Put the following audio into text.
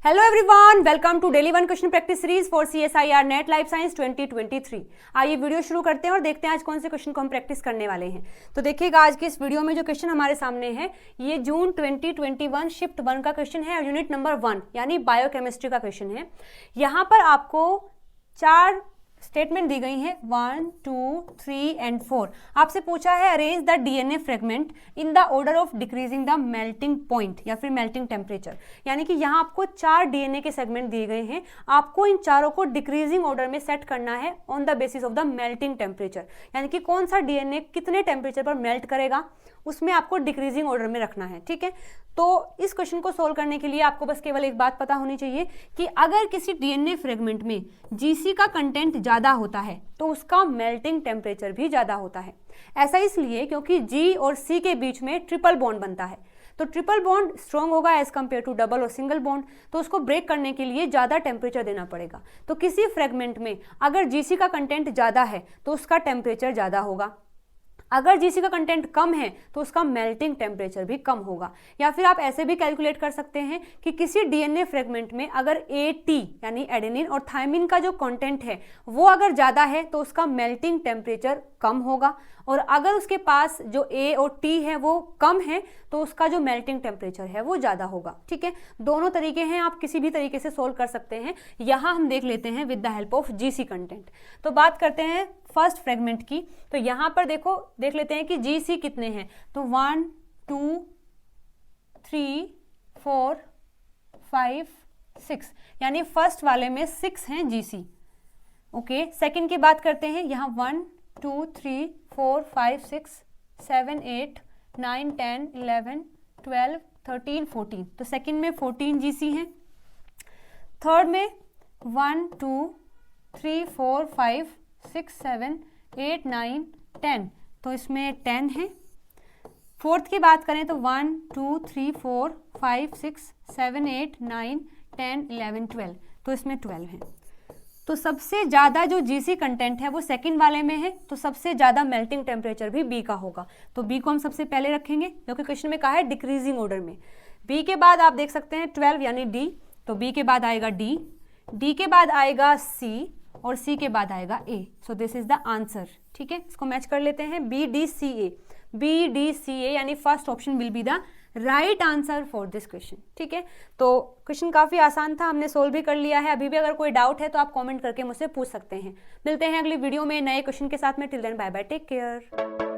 Hello everyone, welcome to daily one question practice series for CSIR NET life science 2023। आइए video शुरू करते हैं और देखते हैं आज कौन से क्वेश्चन को हम प्रैक्टिस करने वाले हैं। तो देखिएगा आज की इस वीडियो में जो क्वेश्चन हमारे सामने है ये जून 2021 शिफ्ट 1 का क्वेश्चन है, यूनिट नंबर 1 यानी बायोकेमिस्ट्री का क्वेश्चन है। यहाँ पर आपको 4 स्टेटमेंट दी गई है 1, 2, 3 एंड 4। आपसे पूछा है arrange the DNA fragment in the order of decreasing the melting point या फिर मेल्टिंग टेम्परेचर। यानी कि यहाँ आपको 4 DNA के सेगमेंट दिए गए हैं, आपको इन चारों को डिक्रीजिंग ऑर्डर में सेट करना है on the basis of the melting temperature. यानी कि कौन सा DNA कितने टेम्परेचर पर मेल्ट करेगा उसमें आपको डिक्रीजिंग ऑर्डर में रखना है। ठीक है, तो इस क्वेश्चन को सोल्व करने के लिए आपको बस केवल एक बात पता होनी चाहिए कि अगर किसी DNA फ्रेगमेंट में GC का कंटेंट ज़्यादा होता है तो उसका मेल्टिंग टेम्परेचर भी ज़्यादा होता है। ऐसा इसलिए क्योंकि G और C के बीच में ट्रिपल बॉन्ड बनता है, तो ट्रिपल बॉन्ड स्ट्रॉन्ग होगा एज कम्पेयर टू डबल और सिंगल बॉन्ड, तो उसको ब्रेक करने के लिए ज़्यादा टेम्परेचर देना पड़ेगा। तो किसी फ्रेगमेंट में अगर GC का कंटेंट ज़्यादा है तो उसका टेम्परेचर ज़्यादा होगा, अगर GC का कंटेंट कम है तो उसका मेल्टिंग टेम्परेचर भी कम होगा। या फिर आप ऐसे भी कैलकुलेट कर सकते हैं कि किसी DNA फ्रेगमेंट में अगर AT यानी एडेनिन और थायमिन का जो कंटेंट है वो अगर ज़्यादा है तो उसका मेल्टिंग टेम्परेचर कम होगा, और अगर उसके पास जो A और T है वो कम है तो उसका जो मेल्टिंग टेम्परेचर है वो ज़्यादा होगा। ठीक है, दोनों तरीके हैं, आप किसी भी तरीके से सोल्व कर सकते हैं। यहाँ हम देख लेते हैं with the help of GC content. तो बात करते हैं फर्स्ट फ्रेगमेंट की। तो यहाँ पर देखो, देख लेते हैं कि GC कितने हैं। तो 1, 2, 3, 4, 5, 6 यानी फर्स्ट वाले में 6 हैं GC। ओके, सेकंड की बात करते हैं। यहाँ 1, 2, 3, 4, 5, 6, 7, 8, 9, 10, 11, 12, 13, 14। तो सेकंड में 14 GC हैं। थर्ड में 1, 2, 3, 4, 5, 6, 7, 8, 9, 10, तो इसमें 10 है। फोर्थ की बात करें तो 1, 2, 3, 4, 5, 6, 7, 8, 9, 10, 11, 12, तो इसमें 12 है। तो सबसे ज़्यादा जो GC कंटेंट है वो सेकंड वाले में है, तो सबसे ज़्यादा मेल्टिंग टेम्परेचर भी B का होगा। तो B को हम सबसे पहले रखेंगे क्योंकि क्वेश्चन में कहा है डिक्रीजिंग ऑर्डर में। B के बाद आप देख सकते हैं 12 यानी D, तो B के बाद आएगा D, D के बाद आएगा C और C के बाद आएगा A। So this is the answer. ठीक है, इसको मैच कर लेते हैं BDCA। BDCA यानी first option will be the right answer for this question. ठीक है, तो क्वेश्चन काफ़ी आसान था, हमने सोल्व भी कर लिया है। अभी भी अगर कोई डाउट है तो आप कमेंट करके मुझसे पूछ सकते हैं। मिलते हैं अगली वीडियो में नए क्वेश्चन के साथ में। Till then bye bye, take care.